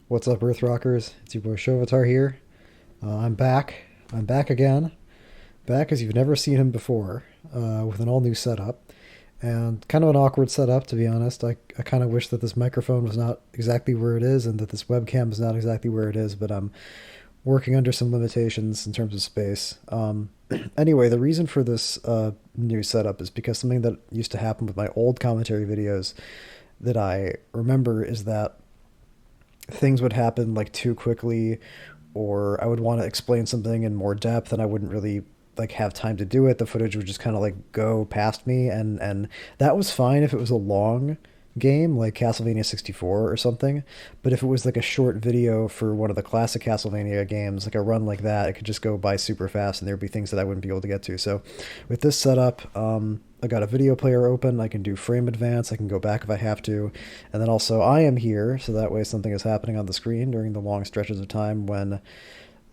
What's up, Earth Rockers? It's your boy Shovatar here. I'm back. I'm back again. Back as you've never seen him before, with an all new setup. And kind of an awkward setup, to be honest. I kind of wish that this microphone was not exactly where it is and that this webcam is not exactly where it is, but I'm working under some limitations in terms of space. Anyway, the reason for this new setup is because something that used to happen with my old commentary videos that I remember is that things would happen like too quickly, or I would want to explain something in more depth and I wouldn't really like have time to do it. The footage would just kind of like go past me, and that was fine if it was a long game like Castlevania 64 or something. But if it was like a short video for one of the classic Castlevania games, like a run like that, it could just go by super fast and there'd be things that I wouldn't be able to get to. So with this setup, I got a video player open. I can do frame advance. I can go back if I have to. And then also I am here, so that way something is happening on the screen during the long stretches of time when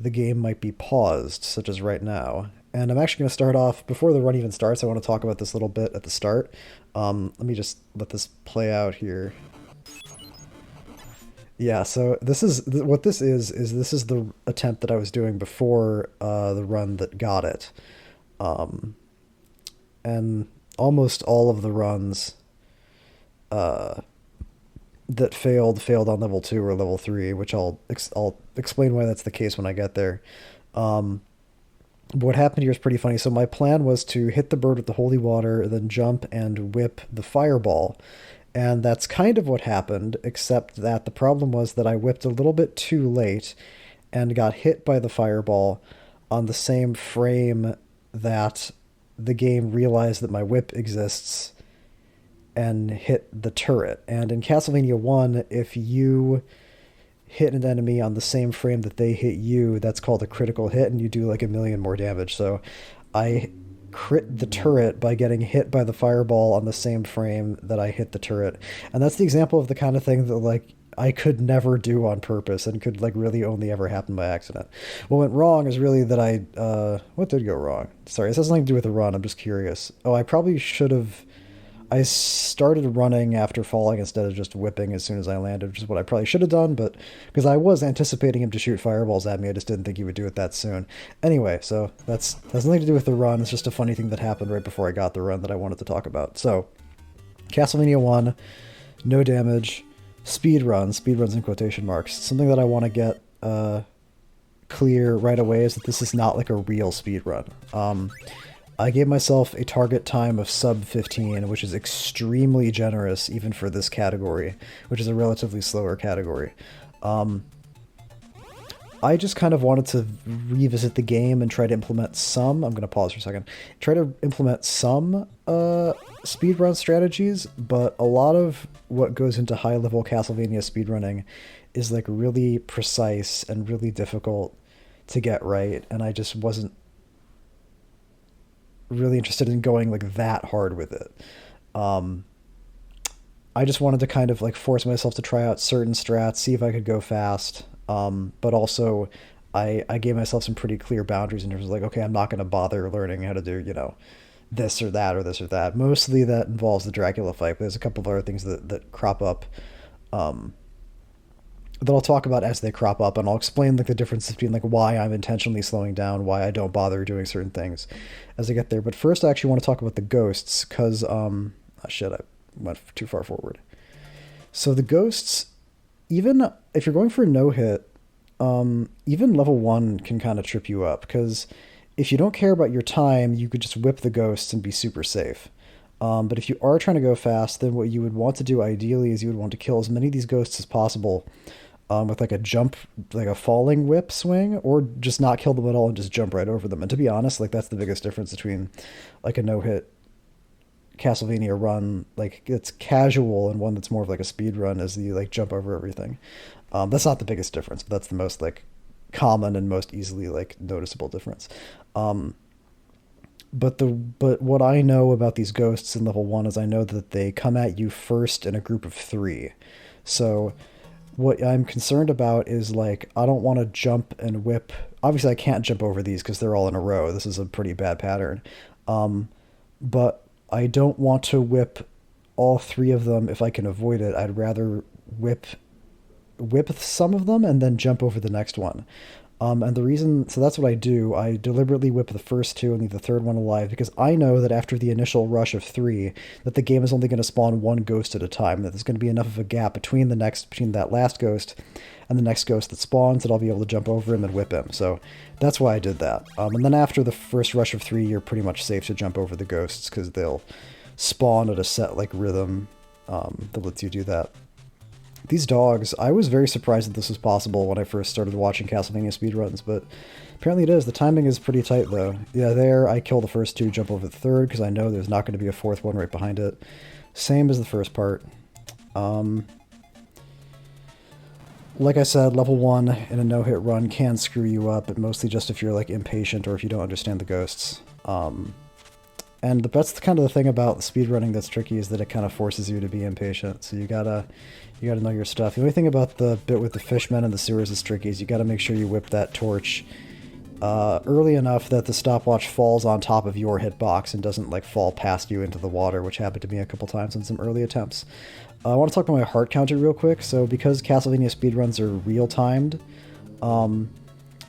the game might be paused, such as right now. And I'm actually going to start off, before the run even starts, I want to talk about this little bit at the start. Let me just let this play out here. Yeah, so this is what this is this is the attempt that I was doing before the run that got it. Um, and almost all of the runs uh, that failed on level 2 or level 3, which I'll explain why that's the case when I get there. Um, but what happened here is pretty funny. So my plan was to hit the bird with the holy water, then jump and whip the fireball. And that's kind of what happened, except that the problem was that I whipped a little bit too late and got hit by the fireball on the same frame that the game realized that my whip exists and hit the turret. And in Castlevania 1, if you hit an enemy on the same frame that they hit you, that's called a critical hit, and you do like a million more damage. So I crit the turret by getting hit by the fireball on the same frame that I hit the turret. And that's the example of the kind of thing that like I could never do on purpose and could like really only ever happen by accident. What went wrong is really that what did go wrong? Sorry, this has nothing to do with the run. I'm just curious. Oh, I probably should have I started running after falling instead of just whipping as soon as I landed, which is what I probably should have done, but because I was anticipating him to shoot fireballs at me, I just didn't think he would do it that soon. Anyway, so that's has nothing to do with the run. It's just a funny thing that happened right before I got the run that I wanted to talk about. So, Castlevania 1, no damage, speed runs in quotation marks. Something that I want to get clear right away is that this is not like a real speed run. I gave myself a target time of sub 15, which is extremely generous even for this category, which is a relatively slower category. Um, I just kind of wanted to revisit the game and try to implement some, I'm going to pause for a second, try to implement some speedrun strategies, but a lot of what goes into high-level Castlevania speedrunning is like really precise and really difficult to get right, and I just wasn't really interested in going like that hard with it. Um, I just wanted to kind of like force myself to try out certain strats, see if I could go fast. But also, I gave myself some pretty clear boundaries in terms of like, okay, I'm not going to bother learning how to do, this or that or this or that. Mostly that involves the Dracula fight, but there's a couple of other things that crop up um, that I'll talk about as they crop up, and I'll explain like the difference between like why I'm intentionally slowing down, why I don't bother doing certain things as I get there. But first, I actually want to talk about the ghosts because oh shit, I went too far forward. So the ghosts, even if you're going for a no hit, even level 1 can kind of trip you up because if you don't care about your time, you could just whip the ghosts and be super safe. But if you are trying to go fast, then what you would want to do ideally is you would want to kill as many of these ghosts as possible with like a jump, like a falling whip swing, or just not kill them at all and just jump right over them. And to be honest, like that's the biggest difference between like a no hit Castlevania run, like it's casual, and one that's more of like a speed run is you like jump over everything. That's not the biggest difference, but that's the most like common and most easily like noticeable difference. Um, but what I know about these ghosts in level 1 is I know that they come at you first in a group of 3. So what I'm concerned about is like I don't want to jump and whip. Obviously, I can't jump over these because they're all in a row. This is a pretty bad pattern. Um, but I don't want to whip all 3 of them if I can avoid it. I'd rather whip whip some of them and then jump over the next one. And the reason, so that's what I do. I deliberately whip the first two and leave the third one alive because I know that after the initial rush of three, that the game is only going to spawn one ghost at a time. That there's going to be enough of a gap between that last ghost and the next ghost that spawns that I'll be able to jump over him and whip him. So that's why I did that. And then after the first rush of three, you're pretty much safe to jump over the ghosts because they'll spawn at a set like rhythm that lets you do that. These dogs, I was very surprised that this was possible when I first started watching Castlevania speedruns, but apparently it is. The timing is pretty tight, though. Yeah, there, I kill the first two, jump over the third, because I know there's not going to be a fourth one right behind it. Same as the first part. Like I said, level 1 in a no-hit run can screw you up, but mostly just if you're, like, impatient or if you don't understand the ghosts. And that's kind of the thing about speedrunning that's tricky is that it kind of forces you to be impatient. So you gotta know your stuff. The only thing about the bit with the fishmen and the sewers is tricky is you gotta make sure you whip that torch early enough that the stopwatch falls on top of your hitbox and doesn't like fall past you into the water, which happened to me a couple times in some early attempts. I want to talk about my heart counter real quick. So because Castlevania speedruns are real-timed,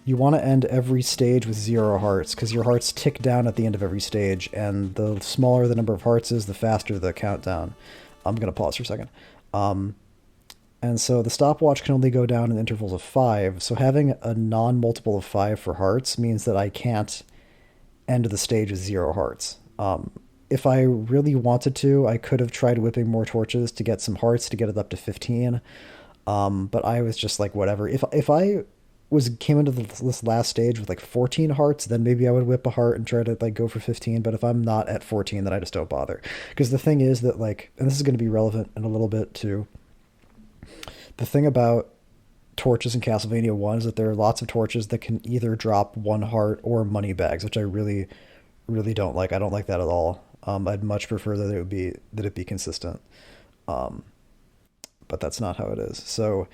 you want to end every stage with 0 hearts, because your hearts tick down at the end of every stage, and the smaller the number of hearts is, the faster the countdown. I'm going to pause for a second. And so the stopwatch can only go down in intervals of 5, so having a non-multiple of 5 for hearts means that I can't end the stage with 0 hearts. If I really wanted to, I could have tried whipping more torches to get some hearts to get it up to 15, but I was just like, whatever. If I came into this last stage with like 14 hearts, then maybe I would whip a heart and try to like go for 15. But if I'm not at 14, then I just don't bother. Because the thing is that like, and this is going to be relevant in a little bit too. The thing about torches in Castlevania 1 is that there are lots of torches that can either drop 1 heart or money bags, which I really, really don't like. I don't like that at all. I'd much prefer that it be consistent. But that's not how it is. So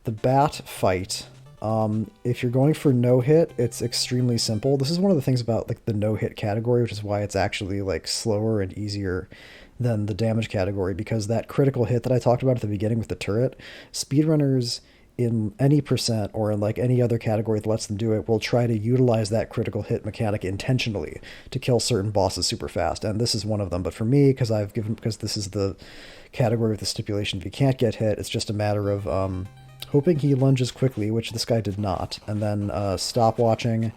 the bat fight. If you're going for no hit, it's extremely simple. This is one of the things about like the no hit category, which is why it's actually like slower and easier than the damage category, because that critical hit that I talked about at the beginning with the turret, speedrunners in any percent or in like any other category that lets them do it will try to utilize that critical hit mechanic intentionally to kill certain bosses super fast. And this is one of them. But for me, because this is the category with the stipulation, if you can't get hit, it's just a matter of, hoping he lunges quickly, which this guy did not, and then stop watching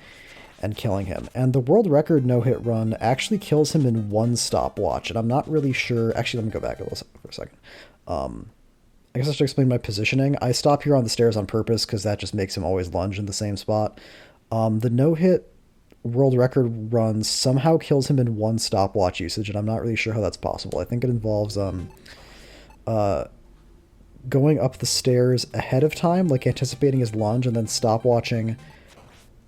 and killing him. And the world record no-hit run actually kills him in 1 stopwatch, and I'm not really sure... Actually, let me go back a little for a second. I guess I should explain my positioning. I stop here on the stairs on purpose because that just makes him always lunge in the same spot. The no-hit world record run somehow kills him in 1 stopwatch usage, and I'm not really sure how that's possible. I think it involves... going up the stairs ahead of time, like anticipating his lunge, and then stopwatching.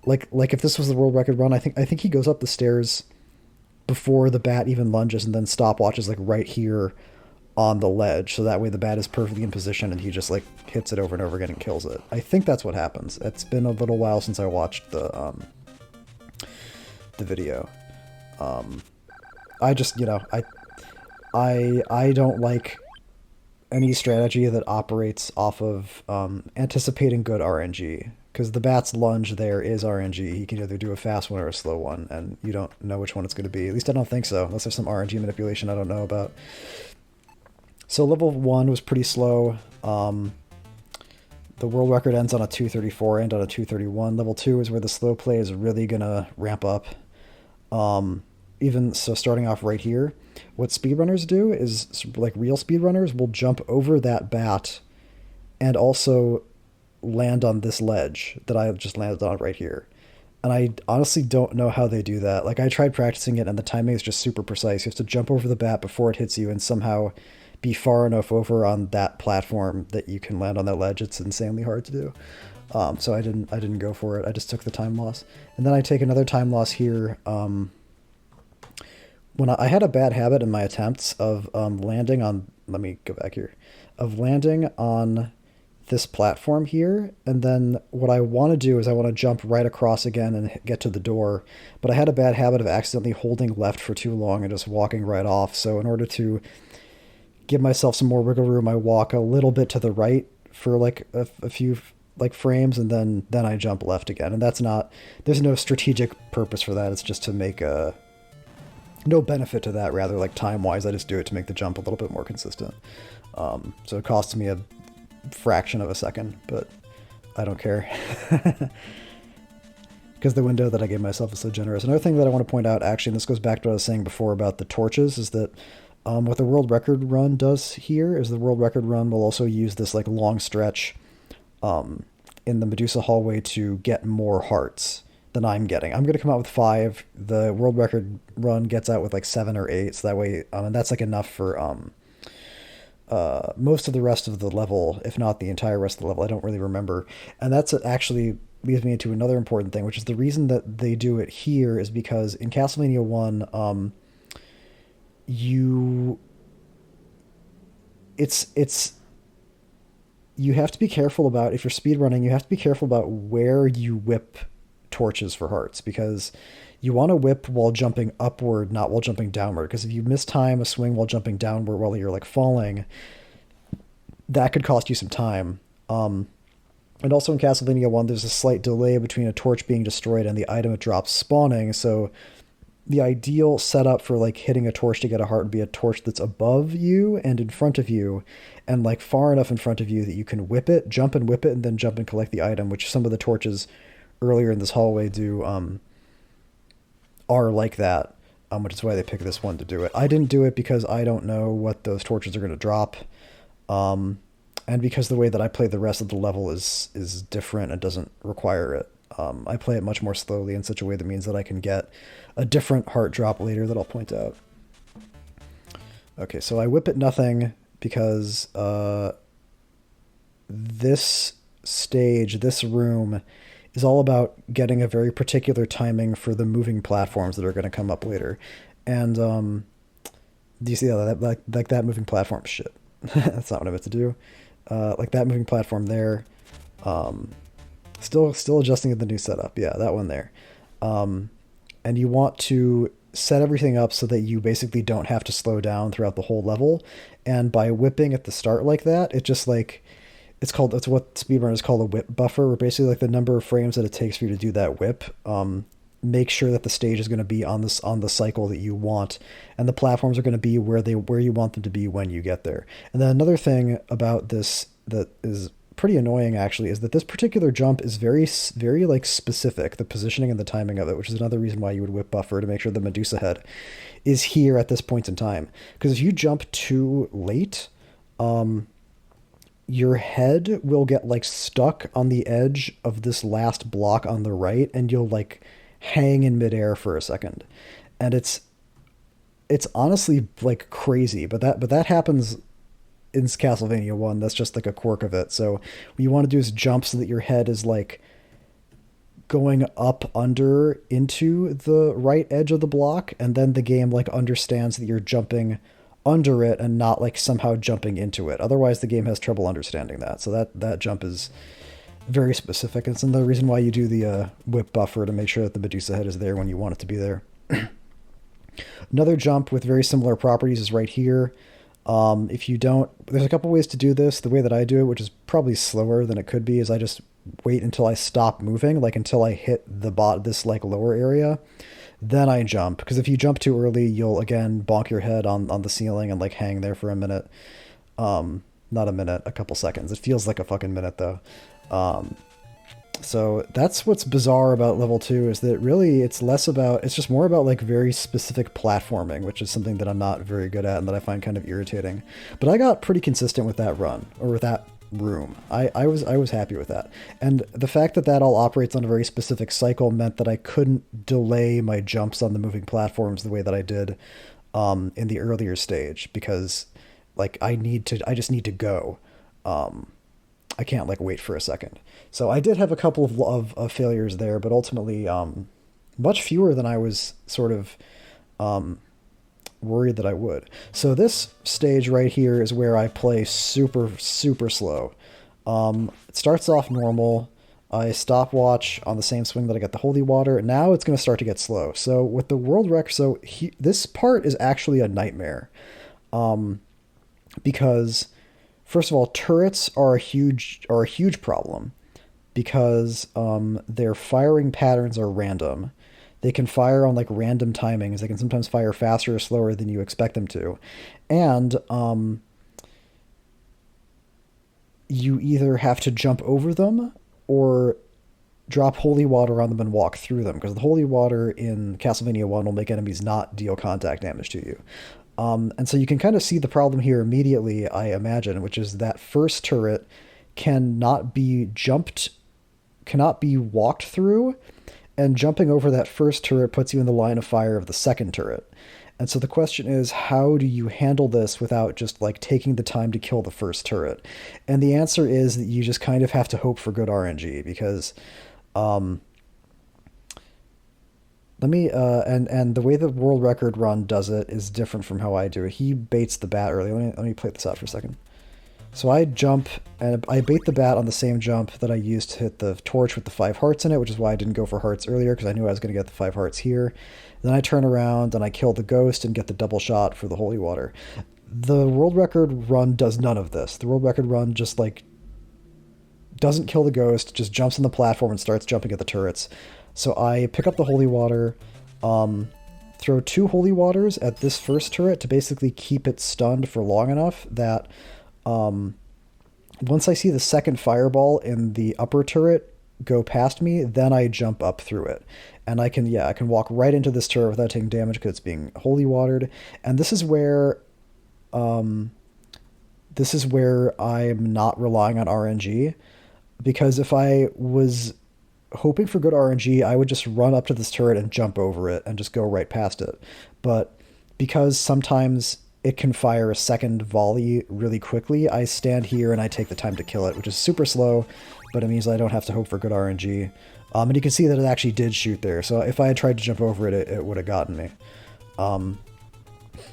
Like if this was the world record run, I think he goes up the stairs before the bat even lunges, and then stopwatches like right here on the ledge, so that way the bat is perfectly in position and he just like hits it over and over again and kills it. I think that's what happens. It's been a little while since I watched the video. I just, I don't like any strategy that operates off of anticipating good RNG, because the bat's lunge there is RNG. He can either do a fast one or a slow one, and you don't know which one it's going to be. At least I don't think so, unless there's some RNG manipulation I don't know about. So level 1 was pretty slow. The world record ends on a 234 and on a 231. Level 2 is where the slow play is really going to ramp up. Even so, starting off right here, what speedrunners do is, like real speedrunners, will jump over that bat and also land on this ledge that I just landed on right here. And I honestly don't know how they do that. Like, I tried practicing it, and the timing is just super precise. You have to jump over the bat before it hits you and somehow be far enough over on that platform that you can land on that ledge. It's insanely hard to do. So I didn't go for it. I just took the time loss. And then I take another time loss here. When I had a bad habit in my attempts of landing on, let me go back here, of landing on this platform here, and then what I want to do is I want to jump right across again and get to the door, but I had a bad habit of accidentally holding left for too long and just walking right off. So in order to give myself some more wiggle room, I walk a little bit to the right for like a few like frames, and then I jump left again. And that's not, there's no strategic purpose for that. It's just to make a no benefit to that. Rather, like time wise, I just do it to make the jump a little bit more consistent. So it costs me a fraction of a second, but I don't care. Because the window that I gave myself is so generous. Another thing that I want to point out, actually, and this goes back to what I was saying before about the torches, is that what the world record run does here is the world record run will also use this like long stretch in the Medusa hallway to get more hearts than I'm getting. I'm going to come out with 5. The world record run gets out with like 7 or 8. So that way, and that's like enough for most of the rest of the level, if not the entire rest of the level. I don't really remember. And that's actually leads me into another important thing, which is the reason that they do it here is because in Castlevania 1, you have to be careful about, if you're speedrunning, you have to be careful about where you whip torches for hearts, because you want to whip while jumping upward, not while jumping downward. Because if you mistime a swing while jumping downward while you're like falling, that could cost you some time. And also in Castlevania 1, there's a slight delay between a torch being destroyed and the item it drops spawning. So the ideal setup for like hitting a torch to get a heart would be a torch that's above you and in front of you, and like far enough in front of you that you can whip it, jump and whip it, and then jump and collect the item, which some of the torches earlier in this hallway do are like that, which is why they pick this one to do it. I didn't do it because I don't know what those torches are going to drop. And because the way that I play the rest of the level is different and doesn't require it. I play it much more slowly in such a way that means that I can get a different heart drop later that I'll point out. Okay, so I whip at nothing because this stage, this room, is all about getting a very particular timing for the moving platforms that are going to come up later. And do you see that? Like that moving platform shit. That's not what I meant to do. Like that moving platform there. Still adjusting to the new setup. Yeah, that one there. And you want to set everything up so that you basically don't have to slow down throughout the whole level. And by whipping at the start like that, it just like, it's what speedrunners call a whip buffer, where basically like the number of frames that it takes for you to do that whip, make sure that the stage is going to be on the cycle that you want, and the platforms are going to be where you want them to be when you get there. And then another thing about this that is pretty annoying actually is that this particular jump is very like specific, the positioning and the timing of it, which is another reason why you would whip buffer, to make sure the Medusa head is here at this point in time. Because if you jump too late, your head will get like stuck on the edge of this last block on the right, and you'll like hang in midair for a second. And it's honestly like crazy, but that happens in Castlevania 1. That's just like a quirk of it. So what you want to do is jump so that your head is like going up under into the right edge of the block, and then the game like understands that you're jumping under it and not like somehow jumping into it. Otherwise the game has trouble understanding that. So that jump is very specific. It's another reason why you do the whip buffer, to make sure that the Medusa head is there when you want it to be there. Another jump with very similar properties is right here. If you don't, there's a couple ways to do this. The way that I do it, which is probably slower than it could be, is I just wait until I stop moving, like until I hit this like lower area. Then I jump, because if you jump too early, you'll again bonk your head on the ceiling and like hang there for a minute. Not a minute, a couple seconds. It feels like a fucking minute though. So that's what's bizarre about level 2, is that really it's just more about like very specific platforming, which is something that I'm not very good at and that I find kind of irritating. But I got pretty consistent with that run, or with that room. I was happy with that. And the fact that that all operates on a very specific cycle meant that I couldn't delay my jumps on the moving platforms the way that I did in the earlier stage, because like I just need to go. I can't like wait for a second. So I did have a couple of failures there, but ultimately much fewer than I was sort of worried that I would. So this stage right here is where I play super, super slow. It starts off normal. I stopwatch on the same swing that I got the holy water. Now it's going to start to get slow. So with the world record, this part is actually a nightmare. Because First of all, turrets are a huge problem because their firing patterns are random. They can fire on like random timings. They can sometimes fire faster or slower than you expect them to, and you either have to jump over them or drop holy water on them and walk through them, because the holy water in Castlevania 1 will make enemies not deal contact damage to you. And so you can kind of see the problem here immediately, I imagine, which is that first turret cannot be jumped, cannot be walked through, and jumping over that first turret puts you in the line of fire of the second turret. And so the question is, how do you handle this without just like taking the time to kill the first turret? And the answer is that you just kind of have to hope for good RNG, because um, let me and the way the world record run does it is different from how I do it. He baits the bat early. Let me play this out for a second. So I jump and I bait the bat on the same jump that I used to hit the torch with the 5 hearts in it, which is why I didn't go for hearts earlier, because I knew I was going to get the 5 hearts here. Then I turn around and I kill the ghost and get the double shot for the holy water. The world record run does none of this. The world record run just like doesn't kill the ghost, just jumps on the platform and starts jumping at the turrets. So I pick up the holy water, throw 2 holy waters at this first turret to basically keep it stunned for long enough that once I see the second fireball in the upper turret go past me, then I jump up through it. And I can walk right into this turret without taking damage because it's being holy watered. And um, this is where I'm not relying on RNG, because if I was hoping for good RNG, I would just run up to this turret and jump over it and just go right past it. But because sometimes it can fire a second volley really quickly, I stand here and I take the time to kill it, which is super slow, but it means I don't have to hope for good RNG. And you can see that it actually did shoot there, so if I had tried to jump over it, it would have gotten me.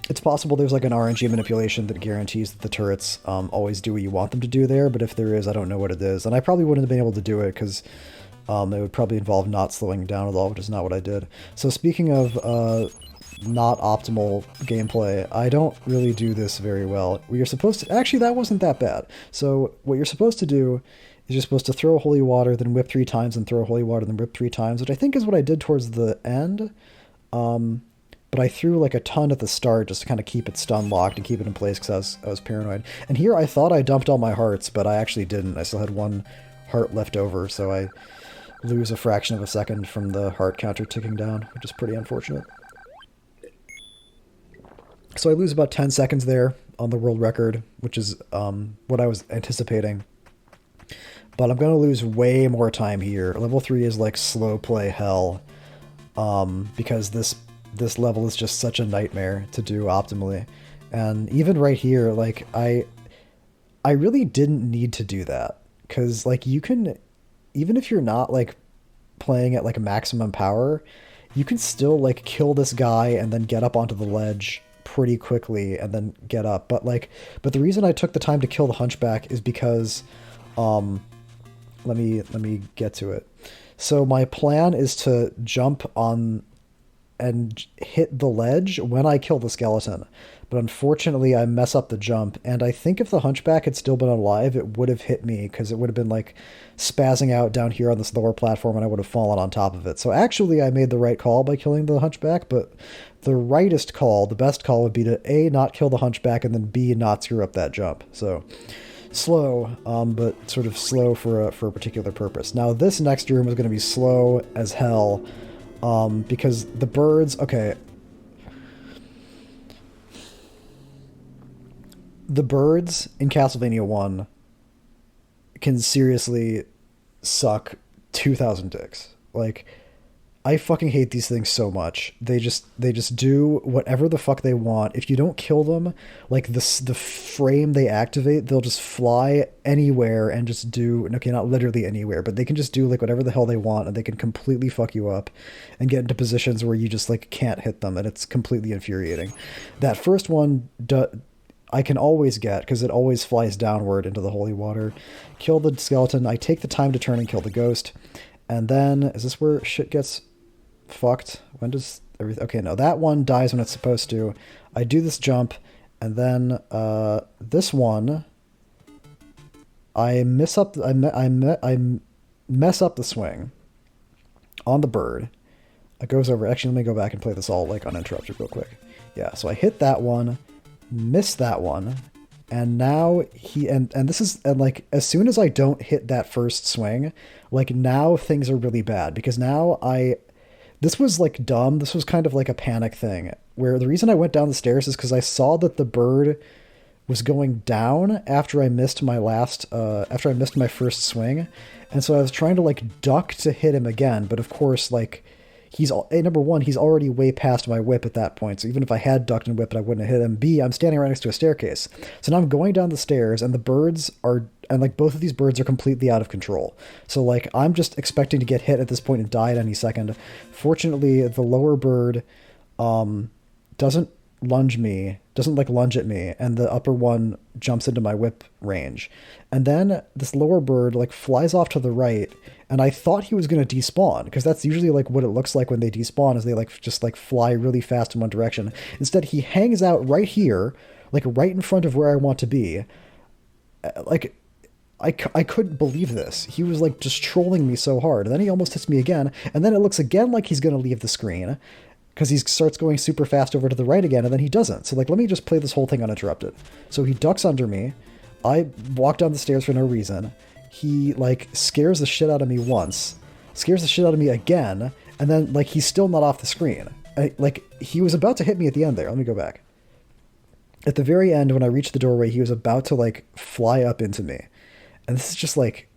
It's possible there's like an RNG manipulation that guarantees that the turrets always do what you want them to do there, but if there is, I don't know what it is. And I probably wouldn't have been able to do it because it would probably involve not slowing down at all, which is not what I did. So speaking of not optimal gameplay, I don't really do this very well. What you're supposed to... Actually, that wasn't that bad. So what you're supposed to do is you're supposed to throw holy water, then whip 3 times, and throw holy water, then whip 3 times, which I think is what I did towards the end. But I threw like a ton at the start just to kind of keep it stun locked and keep it in place because I was paranoid. And here I thought I dumped all my hearts, but I actually didn't. I still had 1 heart left over, so I lose a fraction of a second from the heart counter ticking down, which is pretty unfortunate. So I lose about 10 seconds there on the world record, which is what I was anticipating. But I'm going to lose way more time here. Level 3 is like slow play hell, because this level is just such a nightmare to do optimally. And even right here, like I really didn't need to do that, because like you can, even if you're not like playing at like a maximum power, you can still like kill this guy and then get up onto the ledge pretty quickly and then get up. But the reason I took the time to kill the hunchback is because let me get to it. So my plan is to jump on and hit the ledge when I kill the skeleton. But unfortunately, I mess up the jump, and I think if the hunchback had still been alive, it would have hit me, because it would have been like spazzing out down here on this lower platform, and I would have fallen on top of it. So actually, I made the right call by killing the hunchback, but the rightest call, the best call, would be to A, not kill the hunchback, and then B, not screw up that jump. So slow, but sort of slow for a particular purpose. Now this next room is going to be slow as hell, because the birds... Okay. The birds in Castlevania 1 can seriously suck 2,000 dicks. Like, I fucking hate these things so much. They just do whatever the fuck they want. If you don't kill them, like the frame they activate, they'll just fly anywhere and just do... Okay, not literally anywhere, but they can just do like whatever the hell they want, and they can completely fuck you up and get into positions where you just like can't hit them, and it's completely infuriating. That first one... I can always get, because it always flies downward into the holy water. Kill the skeleton. I take the time to turn and kill the ghost. And then, is this where shit gets fucked? When does everything... Okay, no, that one dies when it's supposed to. I do this jump, and then this one I mess up the swing on the bird. It goes over. Actually, let me go back and play this all like uninterrupted real quick. Yeah, so I hit that one, miss that one, and now and this is and like as soon as I don't hit that first swing, like now things are really bad because now this was like dumb. This was kind of like a panic thing where the reason I went down the stairs is because I saw that the bird was going down after I missed my first swing, and so I was trying to like duck to hit him again, but of course like number one, he's already way past my whip at that point. So even if I had ducked and whipped, I wouldn't have hit him. B, I'm standing right next to a staircase. So now I'm going down the stairs and like both of these birds are completely out of control. So like I'm just expecting to get hit at this point and die at any second. Fortunately, the lower bird doesn't lunge at me, and the upper one jumps into my whip range. And then this lower bird like flies off to the right, and I thought he was going to despawn, because that's usually like what it looks like when they despawn, is they like just like fly really fast in one direction. Instead, he hangs out right here, like right in front of where I want to be. Like I couldn't believe this. He was like just trolling me so hard. And then he almost hits me again, and then it looks again like he's going to leave the screen, because he starts going super fast over to the right again, and then he doesn't. So like, let me just play this whole thing uninterrupted. So he ducks under me. I walk down the stairs for no reason. He like scares the shit out of me once, scares the shit out of me again, and then like he's still not off the screen. Like he was about to hit me at the end there. Let me go back. At the very end, when I reached the doorway, he was about to like fly up into me. And this is just like,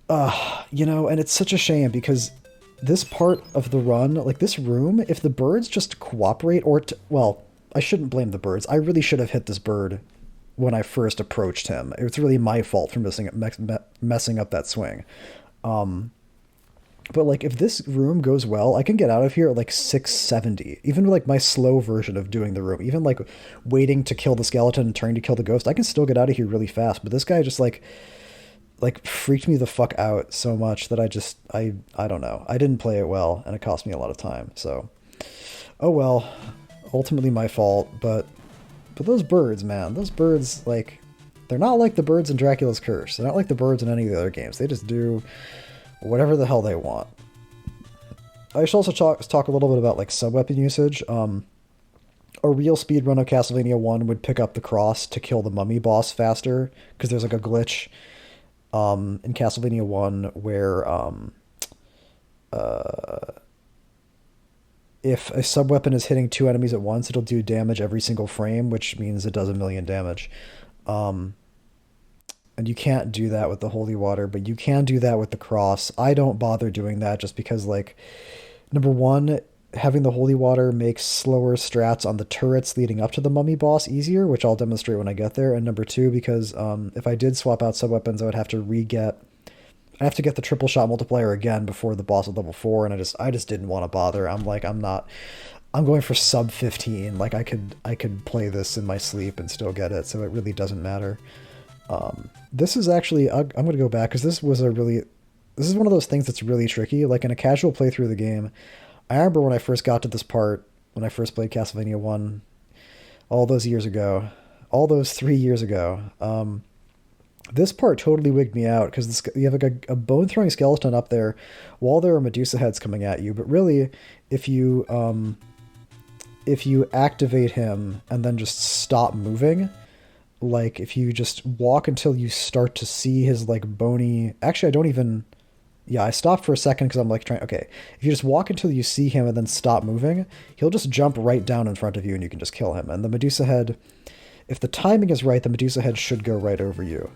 and it's such a shame because this part of the run, like this room, if the birds just cooperate well, I shouldn't blame the birds. I really should have hit this bird when I first approached him. It's really my fault for messing up that swing. But like if this room goes well, I can get out of here at like 670. Even like my slow version of doing the room, even like waiting to kill the skeleton and turning to kill the ghost, I can still get out of here really fast. But this guy just like freaked me the fuck out so much that I don't know. I didn't play it well, and it cost me a lot of time. So, oh well, ultimately my fault. But those birds, man, those birds, like, they're not like the birds in Dracula's Curse. They're not like the birds in any of the other games. They just do whatever the hell they want. I should also talk a little bit about like sub-weapon usage. A real speedrun of Castlevania 1 would pick up the cross to kill the mummy boss faster, because there's like a glitch in Castlevania 1 where if a sub-weapon is hitting two enemies at once, it'll do damage every single frame, which means it does 1,000,000 damage. And you can't do that with the holy water, but you can do that with the cross. I don't bother doing that just because, like, number one, having the holy water makes slower strats on the turrets leading up to the mummy boss easier, which I'll demonstrate when I get there. And number two, because if I did swap out sub-weapons, I would have to get the triple shot multiplier again before the boss at level 4, and I just didn't want to bother. I'm going for sub 15. Like I could play this in my sleep and still get it, so it really doesn't matter. This is actually, I'm going to go back, because this is one of those things that's really tricky. Like in a casual playthrough of the game, I remember when I first got to this part, when I first played Castlevania 1, all those 3 years ago, this part totally wigged me out, because you have like a bone-throwing skeleton up there while there are Medusa heads coming at you. But really, if you activate him and then just stop moving, like if you just walk until you start to see his like bony... Actually, I stopped for a second because I'm like okay, if you just walk until you see him and then stop moving, he'll just jump right down in front of you and you can just kill him. And the Medusa head, if the timing is right, the Medusa head should go right over you.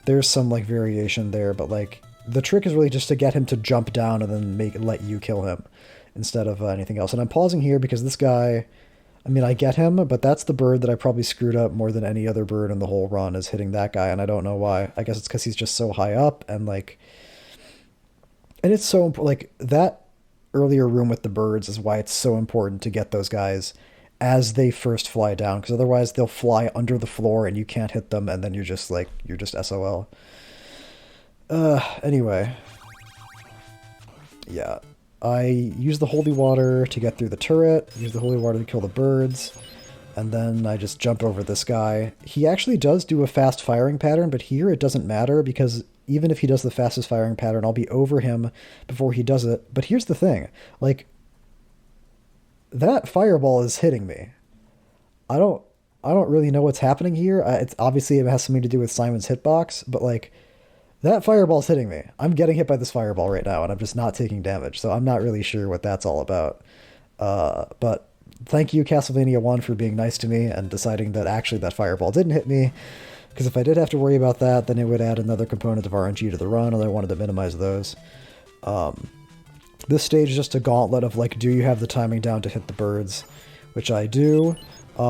There's some like variation there, but like the trick is really just to get him to jump down and then let you kill him instead of anything else. And I'm pausing here because this guy, I mean, I get him, but that's the bird that I probably screwed up more than any other bird in the whole run, is hitting that guy, and I don't know why. I guess it's because he's just so high up, and it's so like that earlier room with the birds is why it's so important to get those guys as they first fly down, because otherwise they'll fly under the floor and you can't hit them, and then you're just SOL. Anyway. Yeah. I use the holy water to get through the turret, use the holy water to kill the birds. and then I just jump over this guy. He actually does do a fast firing pattern, but here it doesn't matter because even if he does the fastest firing pattern, I'll be over him before he does it. But here's the thing, like, that fireball is hitting me. I don't really know what's happening here. It's obviously it has something to do with Simon's hitbox, but like that fireball's hitting me. I'm getting hit by this fireball right now, and I'm just not taking damage. So I'm not really sure what that's all about. But thank you, Castlevania 1, for being nice to me and deciding that actually that fireball didn't hit me. Because if I did have to worry about that, then it would add another component of RNG to the run, and I wanted to minimize those. This stage is just a gauntlet of like, do you have the timing down to hit the birds? Which I do.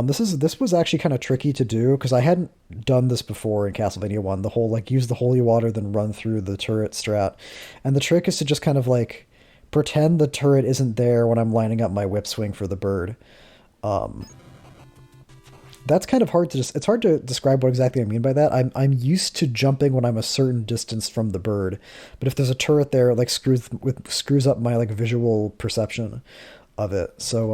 This was actually kind of tricky to do because I hadn't done this before in Castlevania 1. The whole like use the holy water then run through the turret strat. And the trick is to just kind of like pretend the turret isn't there when I'm lining up my whip swing for the bird. That's kind of hard to it's hard to describe what exactly I mean by that. I'm used to jumping when I'm a certain distance from the bird, but if there's a turret there, it like screws up my like visual perception of it. So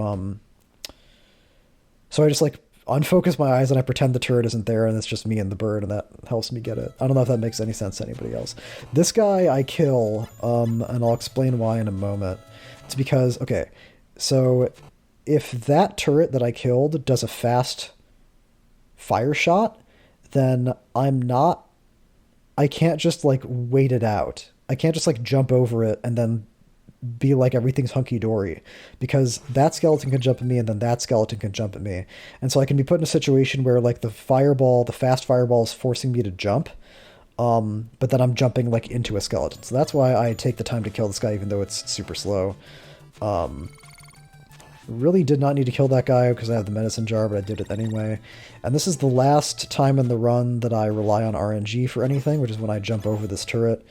I just like unfocus my eyes and I pretend the turret isn't there and it's just me and the bird, and that helps me get it. I don't know if that makes any sense to anybody else. This guy I kill, and I'll explain why in a moment. It's because, okay, so if that turret that I killed does a fast fire shot, then I can't just like wait it out. I can't just like jump over it and then be like everything's hunky-dory, because that skeleton can jump at me and then that skeleton can jump at me, and so I can be put in a situation where like the fast fireball is forcing me to jump, but then I'm jumping like into a skeleton. So that's why I take the time to kill this guy even though it's super slow. Really did not need to kill that guy because I have the medicine jar, but I did it anyway. And this is the last time in the run that I rely on RNG for anything, which is when I jump over this turret.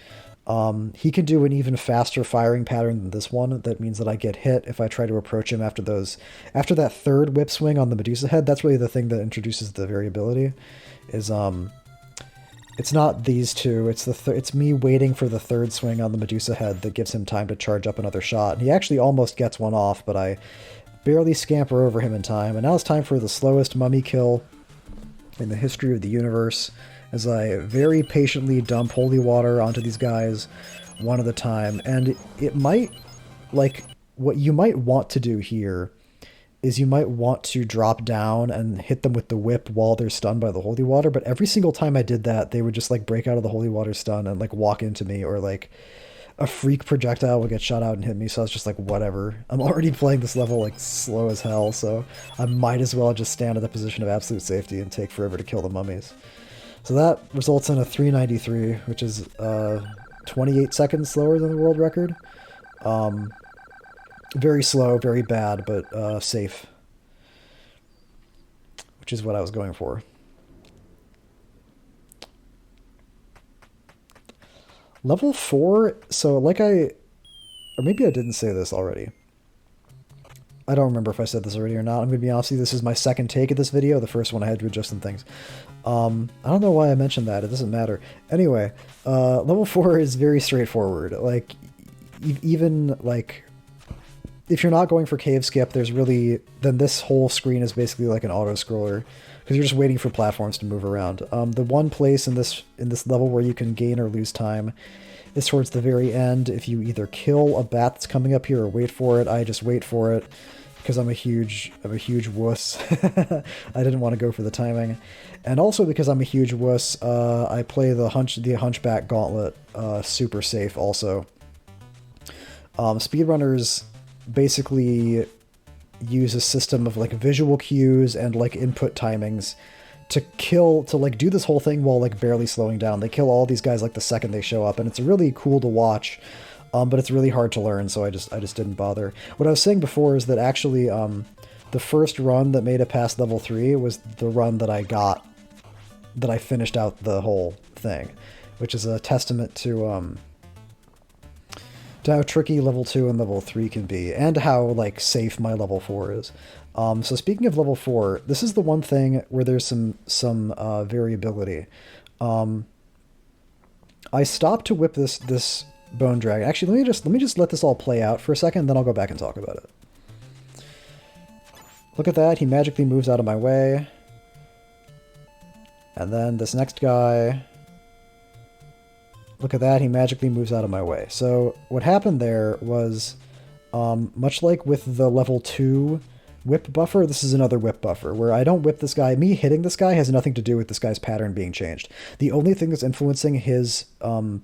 He can do an even faster firing pattern than this one. That means that I get hit if I try to approach him after that third whip swing on the Medusa head. That's really the thing that introduces the variability. It's not these two. It's me waiting for the third swing on the Medusa head that gives him time to charge up another shot. And he actually almost gets one off, but I barely scamper over him in time. And now it's time for the slowest mummy kill in the history of the universe, as I very patiently dump holy water onto these guys one at a time. And it might, like, what you might want to do here is you might want to drop down and hit them with the whip while they're stunned by the holy water, but every single time I did that, they would just, like, break out of the holy water stun and, like, walk into me, or, like, a freak projectile would get shot out and hit me, so I was just like, whatever. I'm already playing this level, like, slow as hell, so I might as well just stand in the position of absolute safety and take forever to kill the mummies. So that results in a 393, which is 28 seconds slower than the world record. Very slow, very bad, but safe. Which is what I was going for. Level 4, so like or maybe I didn't say this already. I don't remember if I said this already or not. I'm going to be honest with you, this is my second take of this video. The first one I had to adjust some things. I don't know why I mentioned that. It doesn't matter. Anyway, level 4 is very straightforward. Like, even, like, if you're not going for cave skip, then this whole screen is basically like an auto-scroller, because you're just waiting for platforms to move around. The one place in this level where you can gain or lose time is towards the very end. If you either kill a bat that's coming up here or wait for it, I just wait for it because I'm a huge wuss. I didn't want to go for the timing, and also because I'm a huge wuss, I play the Hunchback Gauntlet super safe. Also, speedrunners basically use a system of like visual cues and like input timings to like do this whole thing while like barely slowing down. They kill all these guys like the second they show up, and it's really cool to watch, but it's really hard to learn, so I just didn't bother. What I was saying before is that actually the first run that made it past level 3 was the run that I finished out the whole thing, which is a testament to how tricky level 2 and level 3 can be, and how like safe my level 4 is. So speaking of level 4, this is the one thing where there's some variability. I stopped to whip this bone dragon. Actually, let me just let this all play out for a second, then I'll go back and talk about it. Look at that, he magically moves out of my way. And then this next guy, look at that, he magically moves out of my way. So what happened there was, much like with the level 2 whip buffer, this is another whip buffer, where I don't whip this guy. Me hitting this guy has nothing to do with this guy's pattern being changed. The only thing that's influencing his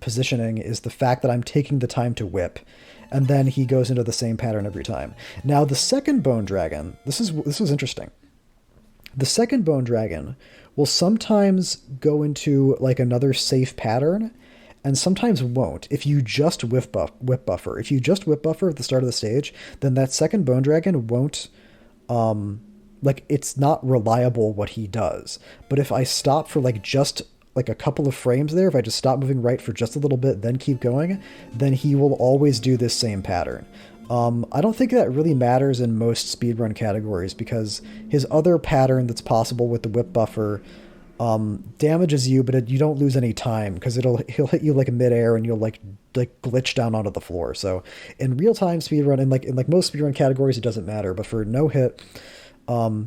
positioning is the fact that I'm taking the time to whip, and then he goes into the same pattern every time. Now, the second Bone Dragon, this was interesting. The second Bone Dragon will sometimes go into like another safe pattern, and sometimes won't. If you just whip buffer, if you just whip buffer at the start of the stage, then that second Bone Dragon won't, like, it's not reliable what he does. But if I stop for like just like a couple of frames there, if I just stop moving right for just a little bit, then keep going, then he will always do this same pattern. I don't think that really matters in most speedrun categories, because his other pattern that's possible with the whip buffer damages you, but you don't lose any time, because he'll hit you like midair and you'll like glitch down onto the floor. So in real time speedrun, in like most speedrun categories, it doesn't matter. But for no hit,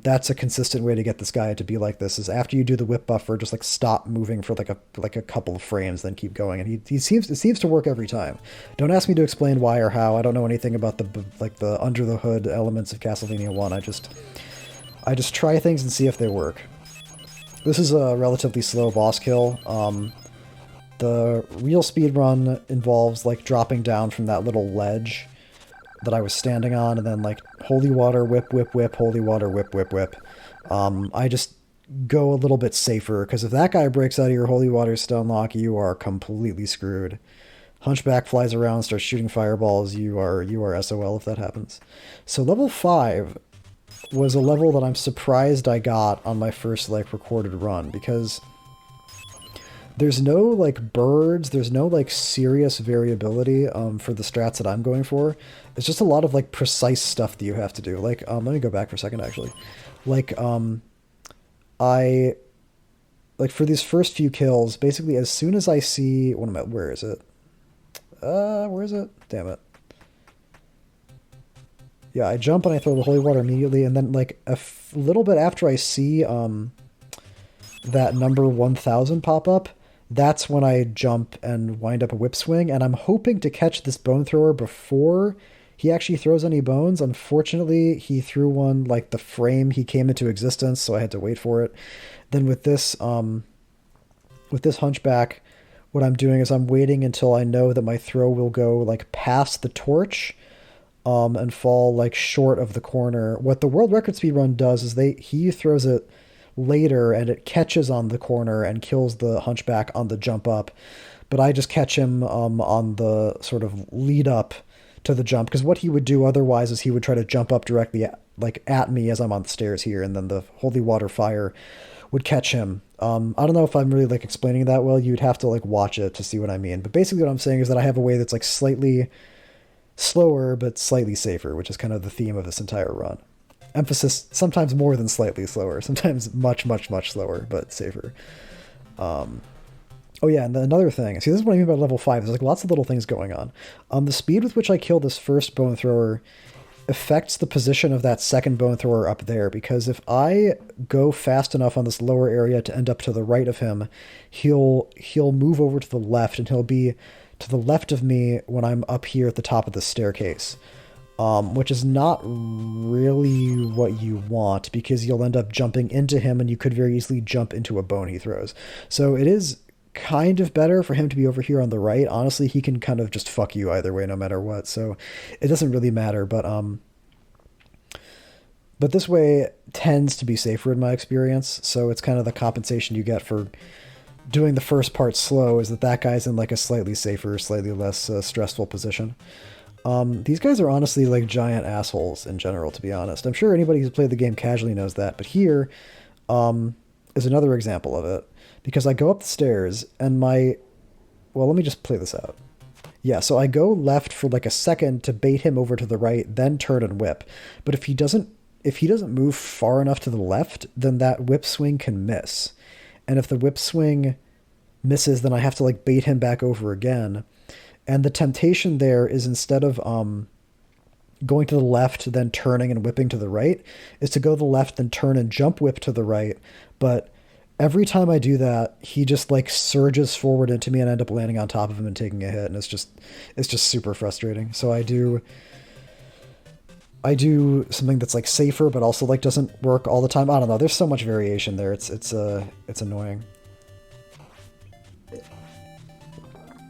that's a consistent way to get this guy to be like this, is after you do the whip buffer, just like stop moving for like a couple of frames, then keep going. And it seems to work every time. Don't ask me to explain why or how. I don't know anything about the under the hood elements of Castlevania 1. I just try things and see if they work. This is a relatively slow boss kill. The real speedrun involves like dropping down from that little ledge that I was standing on, and then like holy water, whip, whip, whip, holy water, whip, whip, whip. I just go a little bit safer, because if that guy breaks out of your holy water stun lock, you are completely screwed. Hunchback flies around, starts shooting fireballs, you are SOL if that happens. So level 5 was a level that I'm surprised I got on my first like recorded run, because there's no like birds, there's no like serious variability for the strats that I'm going for. It's just a lot of like precise stuff that you have to do. Like let me go back for a second actually. Like I like for these first few kills, basically as soon as I see where is it? Where is it? Damn it. Yeah, I jump and I throw the holy water immediately, and then like a little bit after I see that number 1000 pop up, that's when I jump and wind up a whip swing, and I'm hoping to catch this bone thrower before he actually throws any bones. Unfortunately, he threw one like the frame he came into existence, so I had to wait for it. Then with this hunchback, what I'm doing is I'm waiting until I know that my throw will go like past the torch, and fall like short of the corner. What the world record speedrun does is he throws it later and it catches on the corner and kills the hunchback on the jump up, but I just catch him on the sort of lead up to the jump, because what he would do otherwise is he would try to jump up directly at me as I'm on the stairs here, and then the holy water fire would catch him. I don't know if I'm really like explaining that well. You'd have to like watch it to see what I mean, but basically what I'm saying is that I have a way that's like slightly slower but slightly safer, which is kind of the theme of this entire run. Emphasis sometimes more than slightly slower, sometimes much, much, much slower, but safer. Oh yeah, and then another thing. See, this is what I mean by level 5. There's like lots of little things going on. The speed with which I kill this first bone thrower affects the position of that second bone thrower up there, because if I go fast enough on this lower area to end up to the right of him, he'll move over to the left, and he'll be to the left of me when I'm up here at the top of the staircase, which is not really what you want, because you'll end up jumping into him and you could very easily jump into a bone he throws. So it is kind of better for him to be over here on the right. Honestly, he can kind of just fuck you either way no matter what, so it doesn't really matter, but this way tends to be safer in my experience, so it's kind of the compensation you get for doing the first part slow, is that guy's in like a slightly safer, slightly less stressful position. These guys are honestly like giant assholes in general, to be honest. I'm sure anybody who's played the game casually knows that, but here is another example of it, because I go up the stairs and well, let me just play this out. Yeah, so I go left for like a second to bait him over to the right, then turn and whip. But if he doesn't move far enough to the left, then that whip swing can miss. And if the whip swing misses, then I have to like bait him back over again. And the temptation there is, instead of going to the left, then turning and whipping to the right, is to go to the left, then turn and jump whip to the right. But every time I do that, he just like surges forward into me and I end up landing on top of him and taking a hit, and it's just super frustrating. So I do something that's like safer, but also like doesn't work all the time. I don't know. There's so much variation there. It's annoying.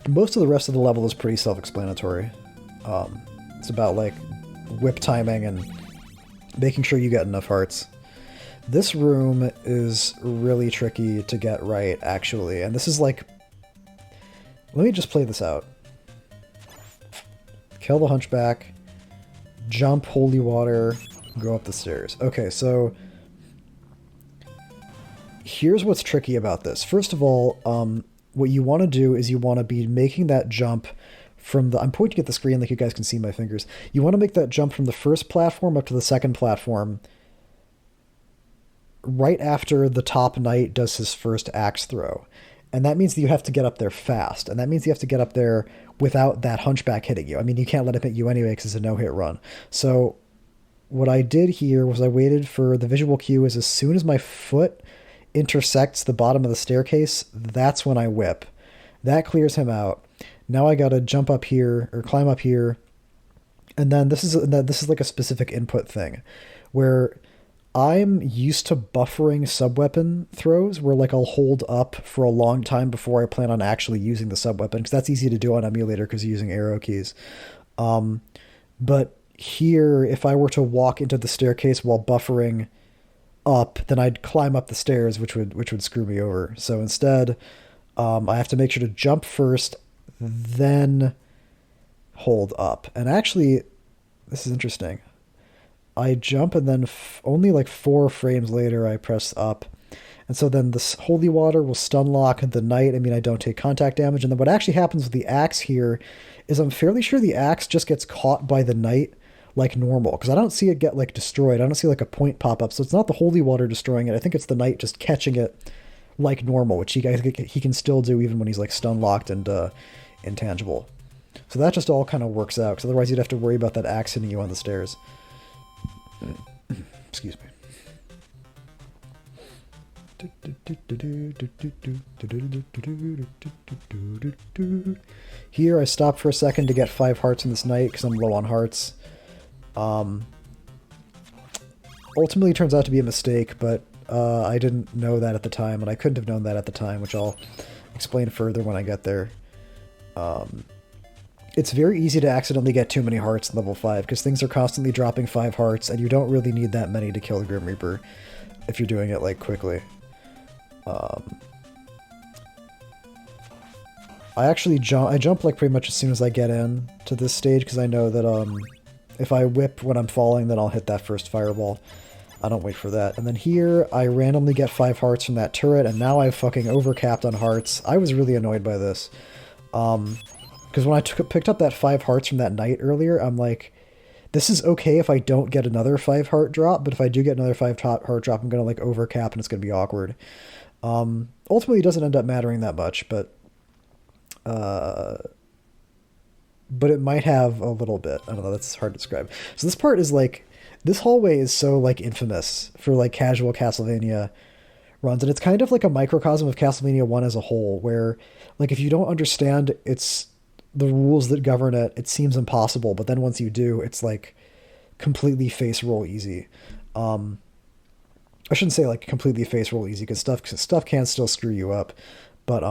Most of the rest of the level is pretty self-explanatory. It's about like whip timing and making sure you get enough hearts. This room is really tricky to get right, actually. And this is like... Let me just play this out. Kill the Hunchback. Jump Holy Water. Go up the stairs. Okay, so... Here's what's tricky about this. First of all, what you want to do is you want to be making that jump from the... I'm pointing at the screen like you guys can see my fingers. You want to make that jump from the first platform up to the second platform right after the top knight does his first axe throw. And that means that you have to get up there fast. And that means you have to get up there without that Hunchback hitting you. I mean, you can't let him hit you anyway because it's a no-hit run. So what I did here was I waited for the visual cue as soon as my foot intersects the bottom of the staircase, that's when I whip. That clears him out. Now I gotta jump up here or climb up here. And then this is like a specific input thing where I'm used to buffering sub-weapon throws where like I'll hold up for a long time before I plan on actually using the sub-weapon, because that's easy to do on emulator because you're using arrow keys. But here, if I were to walk into the staircase while buffering up, then I'd climb up the stairs, which would screw me over. So instead, I have to make sure to jump first, then hold up. And actually, this is interesting. I jump and then only like 4 frames later I press up. And so then this Holy Water will stun lock the knight. I mean, I don't take contact damage. And then what actually happens with the axe here is I'm fairly sure the axe just gets caught by the knight like normal, because I don't see it get like destroyed. I don't see like a point pop up. So it's not the Holy Water destroying it. I think it's the knight just catching it like normal, which he can still do even when he's like stun locked and intangible. So that just all kind of works out, because otherwise you'd have to worry about that axe hitting you on the stairs. Excuse me. Here I stop for a second to get 5 hearts in this knight because I'm low on hearts. Ultimately turns out to be a mistake, but I didn't know that at the time, and I couldn't have known that at the time, which I'll explain further when I get there. It's very easy to accidentally get too many hearts in level 5, because things are constantly dropping 5 hearts, and you don't really need that many to kill the Grim Reaper if you're doing it, like, quickly. I jump, like, pretty much as soon as I get in to this stage, because I know that, if I whip when I'm falling, then I'll hit that first fireball. I don't wait for that. And then here, I randomly get 5 hearts from that turret, and now I've fucking overcapped on hearts. I was really annoyed by this. Because when I picked up that 5 hearts from that knight earlier, I'm like, this is okay if I don't get another 5 heart drop, but if I do get another 5 heart drop, I'm going to like overcap and it's going to be awkward. Ultimately, it doesn't end up mattering that much, but it might have a little bit. I don't know, that's hard to describe. So this part is like, this hallway is so like infamous for like casual Castlevania runs, and it's kind of like a microcosm of Castlevania 1 as a whole, where like if you don't understand the rules that govern it, it seems impossible, but then once you do, it's like completely face roll easy. I shouldn't say like completely face roll easy, because stuff can still screw you up, but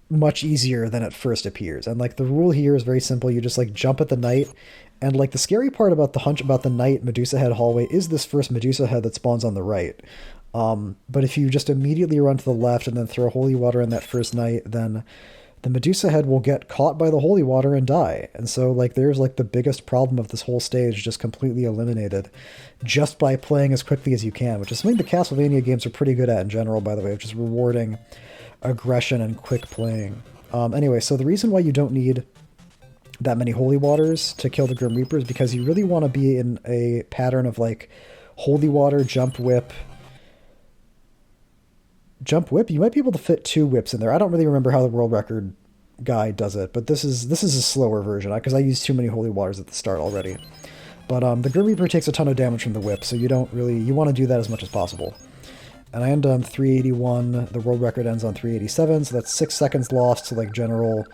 much easier than it first appears. And like the rule here is very simple. You just like jump at the knight, and like the scary part about the knight Medusa head hallway is this first Medusa head that spawns on the right. But if you just immediately run to the left and then throw holy water in that first knight, then the Medusa head will get caught by the holy water and die. And so like there's like the biggest problem of this whole stage just completely eliminated just by playing as quickly as you can, which is something the Castlevania games are pretty good at in general, by the way, which is rewarding aggression and quick playing. Anyway, so the reason why you don't need that many holy waters to kill the Grim Reaper is because you really want to be in a pattern of like holy water, jump whip, jump whip. You might be able to fit 2 whips in there. I don't really remember how the world record guy does it, but this is a slower version because I used too many holy waters at the start already. But the Grim Reaper takes a ton of damage from the whip, so you want to do that as much as possible. And I end on 381. The world record ends on 387, so that's 6 seconds lost to like general